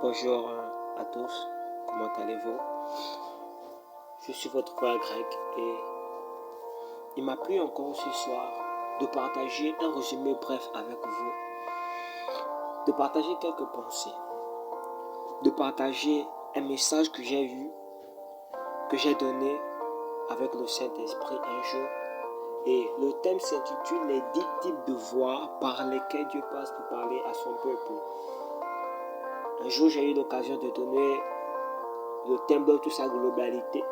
Bonjour à tous, comment allez-vous? Je suis votre frère Greg et il m'a plu encore ce soir de partager un résumé bref avec vous, de partager quelques pensées, de partager un message que j'ai eu, que j'ai donné avec le Saint-Esprit un jour. Et le thème s'intitule les 10 types de voix par lesquelles Dieu passe pour parler à son peuple. Un jour, j'ai eu l'occasion de donner le thème dans toute sa globalité.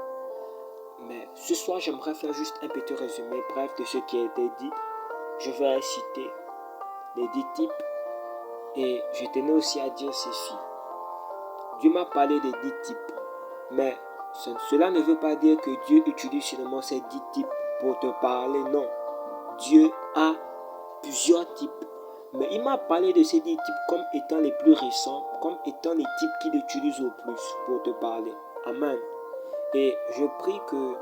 Mais ce soir, j'aimerais faire juste un petit résumé bref de ce qui a été dit. Je vais citer les 10 types et je tenais aussi à dire ceci. Dieu m'a parlé des 10 types, mais cela ne veut pas dire que Dieu utilise seulement ces 10 types pour te parler, non. Dieu a plusieurs types, mais il m'a parlé de ces 10 types comme étant les plus récents, comme étant les types qu'il utilise au plus pour te parler. Amen. Et je prie que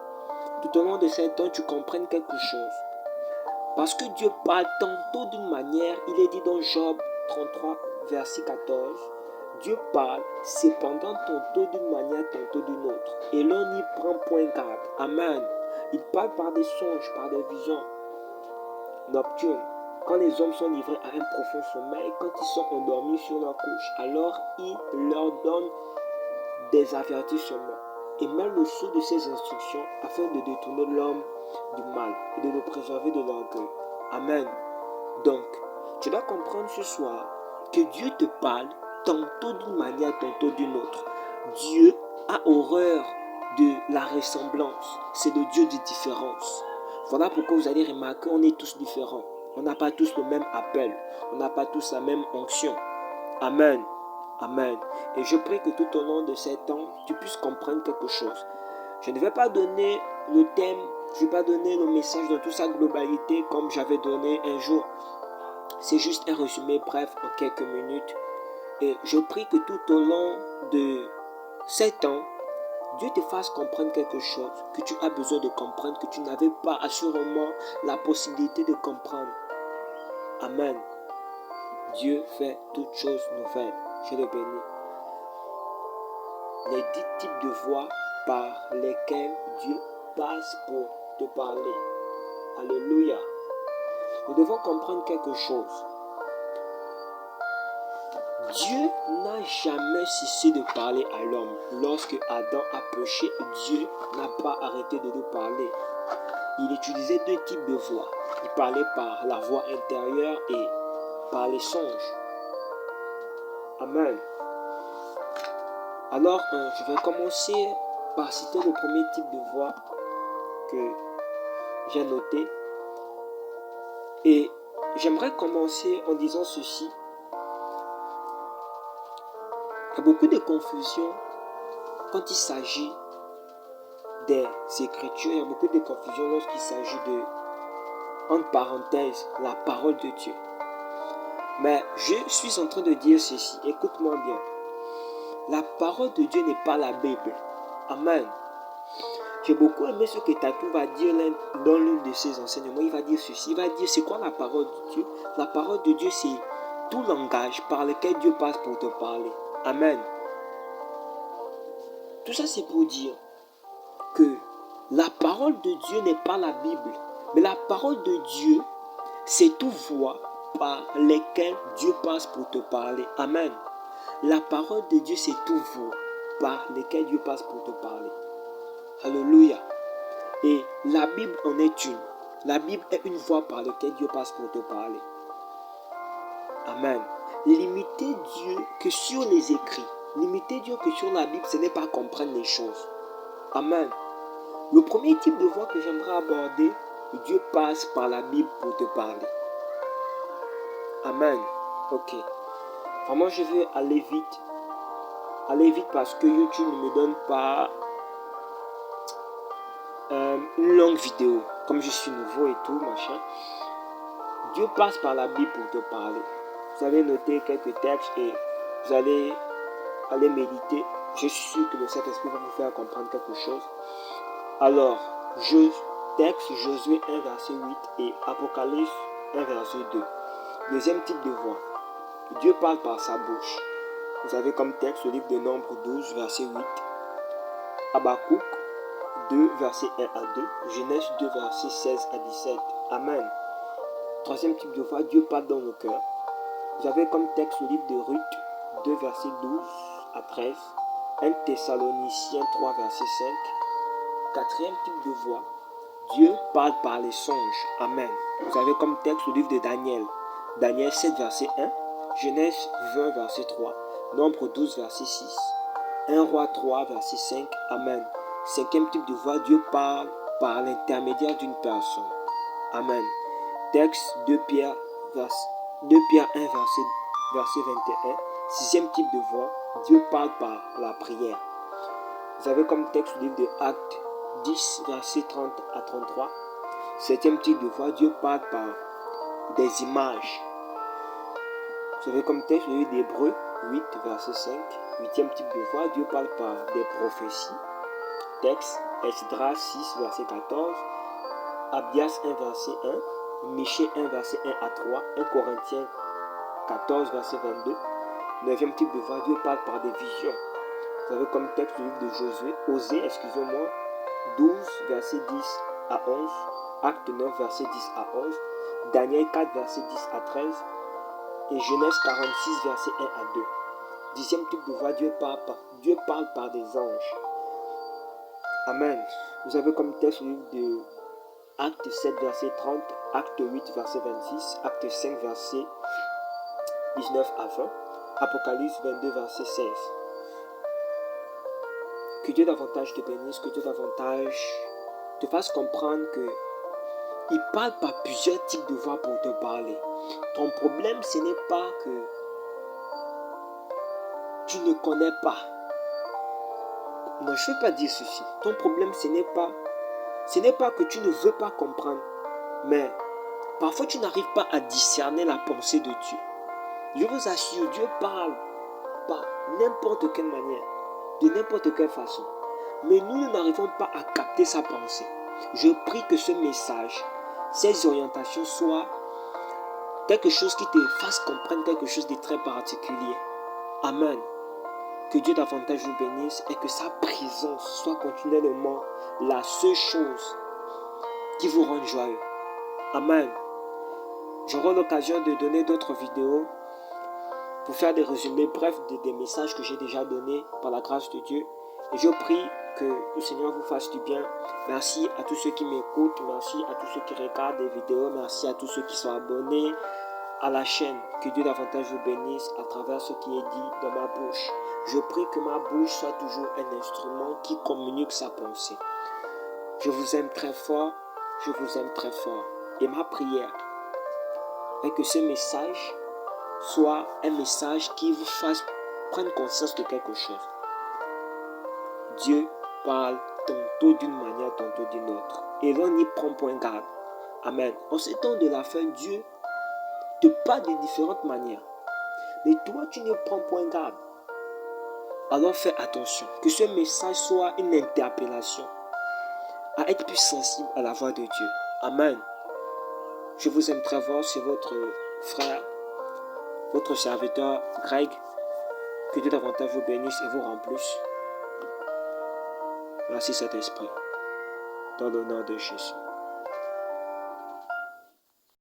tout au long de ces temps, tu comprennes quelque chose. Parce que Dieu parle tantôt d'une manière, il est dit dans Job 33, verset 14, Dieu parle cependant tantôt d'une manière, tantôt d'une autre. Et l'on n'y prend point garde. Amen. Il parle par des songes, par des visions nocturnes. Quand les hommes sont livrés à un profond sommeil, quand ils sont endormis sur leur couche, alors il leur donne des avertissements et met le sceau de ses instructions afin de détourner l'homme du mal et de le préserver de l'orgueil. Amen. Donc, tu dois comprendre ce soir que Dieu te parle tantôt d'une manière, tantôt d'une autre. Dieu a horreur de la ressemblance. C'est le Dieu de différence. Voilà pourquoi vous allez remarquer qu'on est tous différents. On n'a pas tous le même appel. On n'a pas tous la même onction. Amen. Amen. Et je prie que tout au long de ces temps, tu puisses comprendre quelque chose. Je ne vais pas donner le thème, je ne vais pas donner le message dans toute sa globalité comme j'avais donné un jour. C'est juste un résumé bref en quelques minutes. Et je prie que tout au long de ces temps, Dieu te fasse comprendre quelque chose que tu as besoin de comprendre, que tu n'avais pas assurément la possibilité de comprendre. Amen. Dieu fait toutes choses nouvelles. Je le bénis. Les 10 types de voix par lesquelles Dieu passe pour te parler. Alléluia. Nous devons comprendre quelque chose. Dieu n'a jamais cessé de parler à l'homme. Lorsque Adam a péché, Dieu n'a pas arrêté de lui parler. Il utilisait 2 types de voix. Il parlait par la voix intérieure et par les songes. Amen. Alors, je vais commencer par citer le premier type de voix que j'ai noté. Et j'aimerais commencer en disant ceci. Il y a beaucoup de confusion quand il s'agit des Écritures. Il y a beaucoup de confusion lorsqu'il s'agit de, entre parenthèses, la parole de Dieu. Mais je suis en train de dire ceci. Écoute-moi bien. La parole de Dieu n'est pas la Bible. Amen. J'ai beaucoup aimé ce que Tatou va dire dans l'un de ses enseignements. Il va dire ceci. Il va dire c'est quoi la parole de Dieu? La parole de Dieu, c'est tout langage par lequel Dieu passe pour te parler. Amen. Tout ça, c'est pour dire que la parole de Dieu n'est pas la Bible. Mais la parole de Dieu, c'est toute voix par lesquelles Dieu passe pour te parler. Amen. La parole de Dieu, c'est toute voix par lesquelles Dieu passe pour te parler. Alléluia. Et la Bible en est une. La Bible est une voie par laquelle Dieu passe pour te parler. Amen. Limiter Dieu que sur les écrits. Limiter Dieu que sur la Bible, ce n'est pas comprendre les choses. Amen. Le premier type de voie que j'aimerais aborder, Dieu passe par la Bible pour te parler. Amen. Ok. Vraiment, je vais aller vite. Aller vite parce que YouTube ne me donne pas une longue vidéo. Comme je suis nouveau et tout, machin. Dieu passe par la Bible pour te parler. Vous allez noter quelques textes et vous allez aller méditer. Je suis sûr que le Saint-Esprit va vous faire comprendre quelque chose. Alors, texte Josué 1 verset 8 et Apocalypse 1 verset 2. Deuxième type de voix. Dieu parle par sa bouche. Vous avez comme texte le livre de Nombre 12, verset 8. Habakkuk 2, verset 1 à 2. Genèse 2, verset 16 à 17. Amen. Troisième type de voix, Dieu parle dans nos cœurs. Vous avez comme texte le livre de Ruth 2, verset 12 à 13. 1 Thessaloniciens 3, verset 5. Quatrième type de voix, Dieu parle par les songes. Amen. Vous avez comme texte le livre de Daniel. Daniel 7, verset 1. Genèse 20, verset 3. Nombre 12, verset 6. 1 Roi 3, verset 5. Amen. Cinquième type de voix, Dieu parle par l'intermédiaire d'une personne. Amen. Texte 2 Pierre 1, verset 21. Sixième type de voix, Dieu parle par la prière. Vous avez comme texte le livre de Actes 10, verset 30 à 33. Septième type de voix, Dieu parle par des images. Vous avez comme texte le livre d'Hébreux 8, verset 5. Huitième type de voix, Dieu parle par des prophéties. Texte Esdras 6, verset 14. Abdias 1, verset 1. Michée 1, verset 1 à 3. 1 Corinthiens 14, verset 22. Neuvième type de voix, Dieu parle par des visions. Vous avez comme texte le livre de Josué, Osée, 12, verset 10 à 11. Acte 9, verset 10 à 11. Daniel 4, verset 10 à 13. Et Genèse 46, verset 1 à 2. Dixième type de voix, Dieu parle par des anges. Amen. Vous avez comme texte le livre de Acte 7, verset 30. Acte 8, verset 26. Acte 5, verset 19 à 20. Apocalypse 22, verset 16. Que Dieu davantage te bénisse, que Dieu davantage te fasse comprendre que il parle par plusieurs types de voix pour te parler. Ton problème, ce n'est pas que tu ne connais pas. Non, je ne veux pas dire ceci. Ton problème, ce n'est pas que tu ne veux pas comprendre, mais parfois tu n'arrives pas à discerner la pensée de Dieu. Je vous assure, Dieu parle par n'importe quelle manière, de n'importe quelle façon. Mais nous n'arrivons pas à capter sa pensée. Je prie que ce message, ces orientations soient quelque chose qui te fasse comprendre quelque chose de très particulier. Amen. Que Dieu davantage vous bénisse et que sa présence soit continuellement la seule chose qui vous rend joyeux. Amen. J'aurai l'occasion de donner d'autres vidéos pour faire des résumés brefs des messages que j'ai déjà donnés par la grâce de Dieu. Et je prie que le Seigneur vous fasse du bien. Merci à tous ceux qui m'écoutent. Merci à tous ceux qui regardent des vidéos. Merci à tous ceux qui sont abonnés à la chaîne. Que Dieu davantage vous bénisse à travers ce qui est dit dans ma bouche. Je prie que ma bouche soit toujours un instrument qui communique sa pensée. Je vous aime très fort. Je vous aime très fort. Et ma prière est que ce message soit un message qui vous fasse prendre conscience de quelque chose. Dieu parle tantôt d'une manière, tantôt d'une autre. Et l'on n'y prend point garde. Amen. En ce temps de la fin, Dieu te parle de différentes manières. Mais toi, tu ne prends point garde. Alors fais attention. Que ce message soit une interpellation à être plus sensible à la voix de Dieu. Amen. Je vous aime très fort. C'est votre frère, votre serviteur Greg. Que Dieu davantage vous bénisse et vous remplisse. Merci Saint-Esprit. Dans le nom de Jésus.